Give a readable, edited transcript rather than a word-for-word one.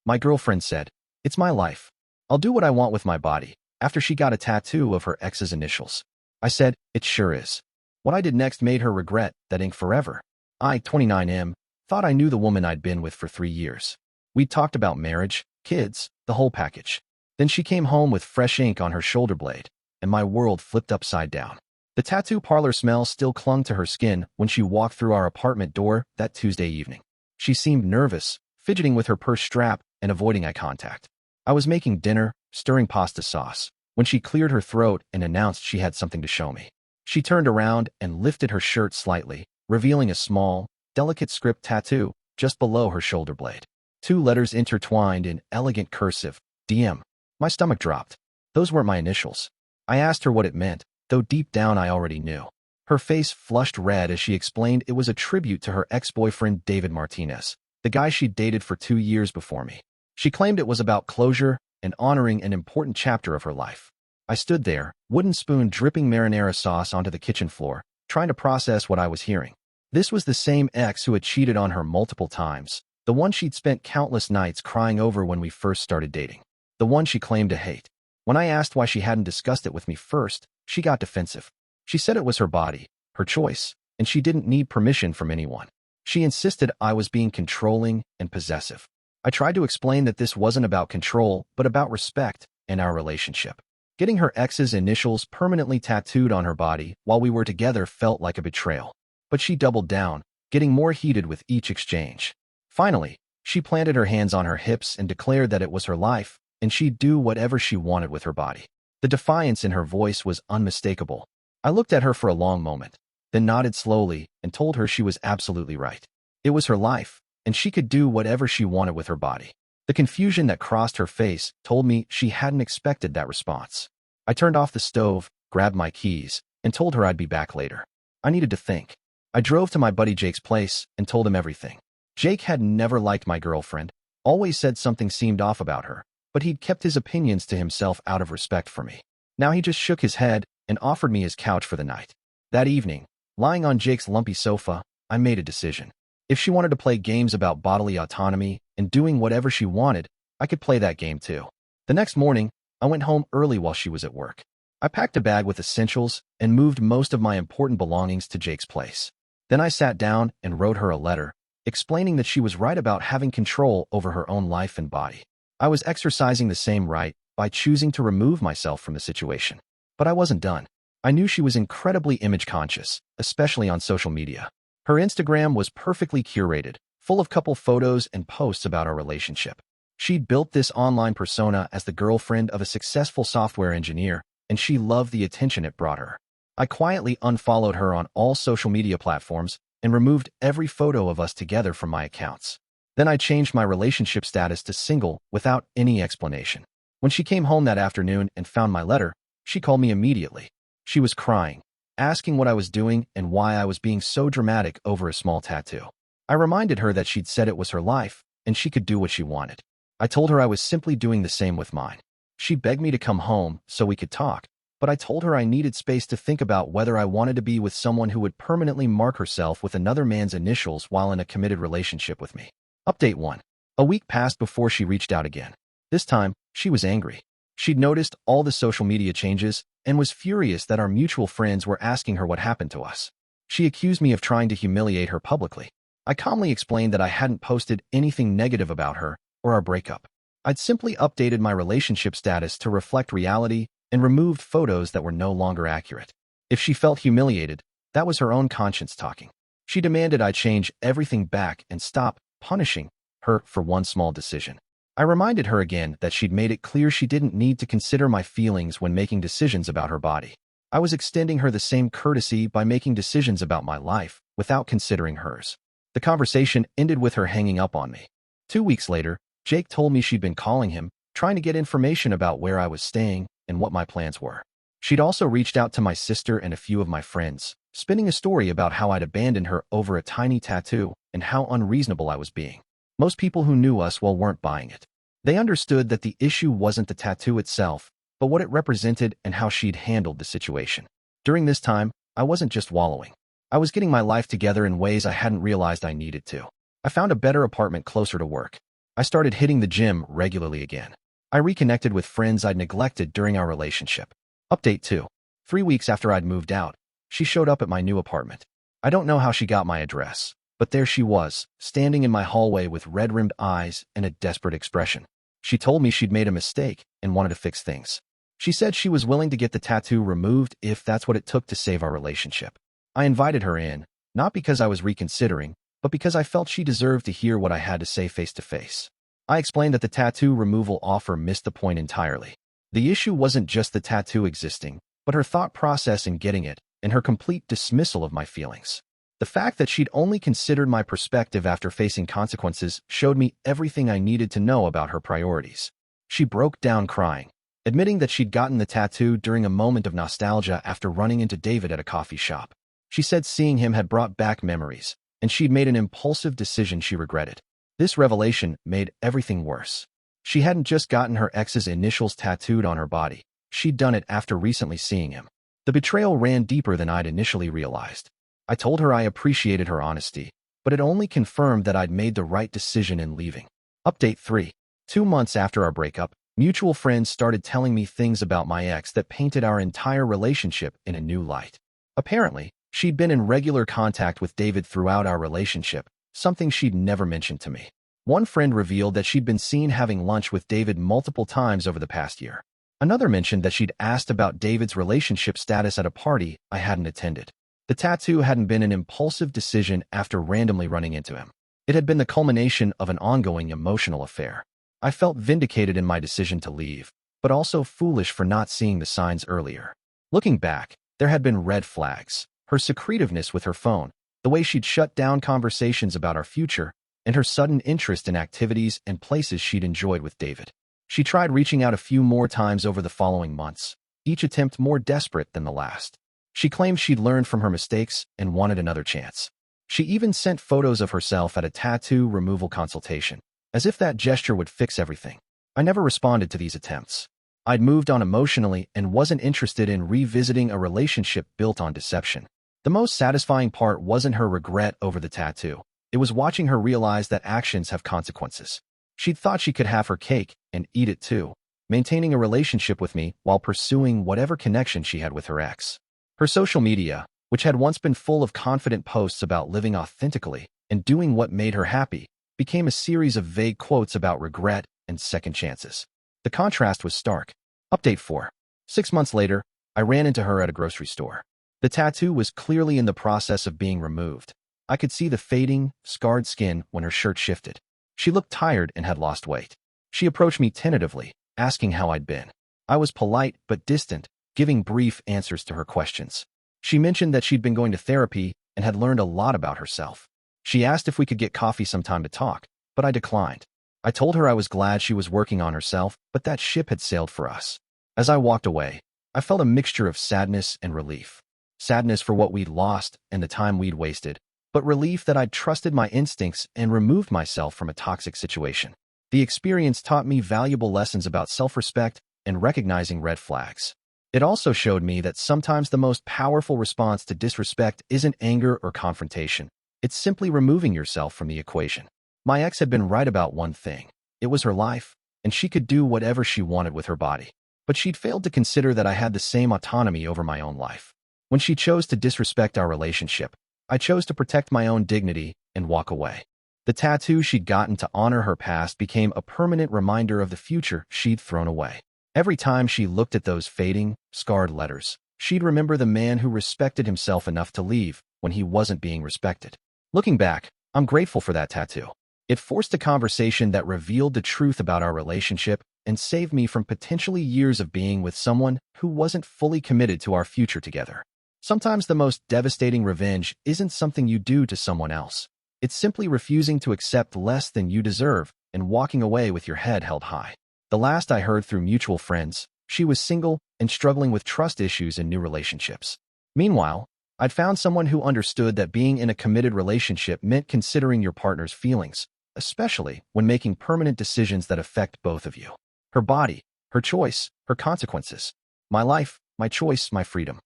My girlfriend said, "It's my life. I'll do what I want with my body," after she got a tattoo of her ex's initials. I said, "It sure is." What I did next made her regret that ink forever. I, 29M, thought I knew the woman I'd been with for 3 years. We'd talked about marriage, kids, the whole package. Then she came home with fresh ink on her shoulder blade, and my world flipped upside down. The tattoo parlor smell still clung to her skin when she walked through our apartment door that Tuesday evening. She seemed nervous, fidgeting with her purse strap and avoiding eye contact. I was making dinner, stirring pasta sauce, when she cleared her throat and announced she had something to show me. She turned around and lifted her shirt slightly, revealing a small, delicate script tattoo just below her shoulder blade. 2 letters intertwined in elegant cursive, DM. My stomach dropped. Those weren't my initials. I asked her what it meant, though deep down I already knew. Her face flushed red as she explained it was a tribute to her ex-boyfriend David Martinez, the guy she'd dated for 2 years before me. She claimed it was about closure and honoring an important chapter of her life. I stood there, wooden spoon dripping marinara sauce onto the kitchen floor, trying to process what I was hearing. This was the same ex who had cheated on her multiple times, the one she'd spent countless nights crying over when we first started dating, the one she claimed to hate. When I asked why she hadn't discussed it with me first, she got defensive. She said it was her body, her choice, and she didn't need permission from anyone. She insisted I was being controlling and possessive. I tried to explain that this wasn't about control, but about respect and our relationship. Getting her ex's initials permanently tattooed on her body while we were together felt like a betrayal. But she doubled down, getting more heated with each exchange. Finally, she planted her hands on her hips and declared that it was her life, and she'd do whatever she wanted with her body. The defiance in her voice was unmistakable. I looked at her for a long moment, then nodded slowly and told her she was absolutely right. It was her life, and she could do whatever she wanted with her body. The confusion that crossed her face told me she hadn't expected that response. I turned off the stove, grabbed my keys, and told her I'd be back later. I needed to think. I drove to my buddy Jake's place and told him everything. Jake had never liked my girlfriend, always said something seemed off about her, but he'd kept his opinions to himself out of respect for me. Now he just shook his head and offered me his couch for the night. That evening, lying on Jake's lumpy sofa, I made a decision. If she wanted to play games about bodily autonomy and doing whatever she wanted, I could play that game too. The next morning, I went home early while she was at work. I packed a bag with essentials and moved most of my important belongings to Jake's place. Then I sat down and wrote her a letter, explaining that she was right about having control over her own life and body. I was exercising the same right by choosing to remove myself from the situation. But I wasn't done. I knew she was incredibly image conscious, especially on social media. Her Instagram was perfectly curated, full of couple photos and posts about our relationship. She'd built this online persona as the girlfriend of a successful software engineer, and she loved the attention it brought her. I quietly unfollowed her on all social media platforms and removed every photo of us together from my accounts. Then I changed my relationship status to single without any explanation. When she came home that afternoon and found my letter, she called me immediately. She was crying, asking what I was doing and why I was being so dramatic over a small tattoo. I reminded her that she'd said it was her life and she could do what she wanted. I told her I was simply doing the same with mine. She begged me to come home so we could talk, but I told her I needed space to think about whether I wanted to be with someone who would permanently mark herself with another man's initials while in a committed relationship with me. Update 1. A week passed before she reached out again. This time, she was angry. She'd noticed all the social media changes and was furious that our mutual friends were asking her what happened to us. She accused me of trying to humiliate her publicly. I calmly explained that I hadn't posted anything negative about her or our breakup. I'd simply updated my relationship status to reflect reality and removed photos that were no longer accurate. If she felt humiliated, that was her own conscience talking. She demanded I change everything back and stop punishing her for one small decision. I reminded her again that she'd made it clear she didn't need to consider my feelings when making decisions about her body. I was extending her the same courtesy by making decisions about my life without considering hers. The conversation ended with her hanging up on me. 2 weeks later, Jake told me she'd been calling him, trying to get information about where I was staying and what my plans were. She'd also reached out to my sister and a few of my friends, spinning a story about how I'd abandoned her over a tiny tattoo and how unreasonable I was being. Most people who knew us well weren't buying it. They understood that the issue wasn't the tattoo itself, but what it represented and how she'd handled the situation. During this time, I wasn't just wallowing. I was getting my life together in ways I hadn't realized I needed to. I found a better apartment closer to work. I started hitting the gym regularly again. I reconnected with friends I'd neglected during our relationship. Update 2. 3 weeks after I'd moved out, she showed up at my new apartment. I don't know how she got my address, but there she was, standing in my hallway with red-rimmed eyes and a desperate expression. She told me she'd made a mistake and wanted to fix things. She said she was willing to get the tattoo removed if that's what it took to save our relationship. I invited her in, not because I was reconsidering, but because I felt she deserved to hear what I had to say face to face. I explained that the tattoo removal offer missed the point entirely. The issue wasn't just the tattoo existing, but her thought process in getting it, and her complete dismissal of my feelings. The fact that she'd only considered my perspective after facing consequences showed me everything I needed to know about her priorities. She broke down crying, admitting that she'd gotten the tattoo during a moment of nostalgia after running into David at a coffee shop. She said seeing him had brought back memories, and she'd made an impulsive decision she regretted. This revelation made everything worse. She hadn't just gotten her ex's initials tattooed on her body. She'd done it after recently seeing him. The betrayal ran deeper than I'd initially realized. I told her I appreciated her honesty, but it only confirmed that I'd made the right decision in leaving. Update 3. 2 months after our breakup, mutual friends started telling me things about my ex that painted our entire relationship in a new light. Apparently, she'd been in regular contact with David throughout our relationship, something she'd never mentioned to me. One friend revealed that she'd been seen having lunch with David multiple times over the past year. Another mentioned that she'd asked about David's relationship status at a party I hadn't attended. The tattoo hadn't been an impulsive decision after randomly running into him. It had been the culmination of an ongoing emotional affair. I felt vindicated in my decision to leave, but also foolish for not seeing the signs earlier. Looking back, there had been red flags. Her secretiveness with her phone, the way she'd shut down conversations about our future, and her sudden interest in activities and places she'd enjoyed with David. She tried reaching out a few more times over the following months, each attempt more desperate than the last. She claimed she'd learned from her mistakes and wanted another chance. She even sent photos of herself at a tattoo removal consultation, as if that gesture would fix everything. I never responded to these attempts. I'd moved on emotionally and wasn't interested in revisiting a relationship built on deception. The most satisfying part wasn't her regret over the tattoo. It was watching her realize that actions have consequences. She'd thought she could have her cake and eat it too, maintaining a relationship with me while pursuing whatever connection she had with her ex. Her social media, which had once been full of confident posts about living authentically and doing what made her happy, became a series of vague quotes about regret and second chances. The contrast was stark. Update 4. 6 months later, I ran into her at a grocery store. The tattoo was clearly in the process of being removed. I could see the fading, scarred skin when her shirt shifted. She looked tired and had lost weight. She approached me tentatively, asking how I'd been. I was polite but distant, giving brief answers to her questions. She mentioned that she'd been going to therapy and had learned a lot about herself. She asked if we could get coffee sometime to talk, but I declined. I told her I was glad she was working on herself, but that ship had sailed for us. As I walked away, I felt a mixture of sadness and relief. Sadness for what we'd lost and the time we'd wasted, but relief that I'd trusted my instincts and removed myself from a toxic situation. The experience taught me valuable lessons about self-respect and recognizing red flags. It also showed me that sometimes the most powerful response to disrespect isn't anger or confrontation. It's simply removing yourself from the equation. My ex had been right about one thing. It was her life, and she could do whatever she wanted with her body. But she'd failed to consider that I had the same autonomy over my own life. When she chose to disrespect our relationship, I chose to protect my own dignity and walk away. The tattoo she'd gotten to honor her past became a permanent reminder of the future she'd thrown away. Every time she looked at those fading, scarred letters, she'd remember the man who respected himself enough to leave when he wasn't being respected. Looking back, I'm grateful for that tattoo. It forced a conversation that revealed the truth about our relationship and saved me from potentially years of being with someone who wasn't fully committed to our future together. Sometimes the most devastating revenge isn't something you do to someone else. It's simply refusing to accept less than you deserve and walking away with your head held high. The last I heard through mutual friends, she was single and struggling with trust issues in new relationships. Meanwhile, I'd found someone who understood that being in a committed relationship meant considering your partner's feelings, especially when making permanent decisions that affect both of you. Her body, her choice, her consequences. My life, my choice, my freedom.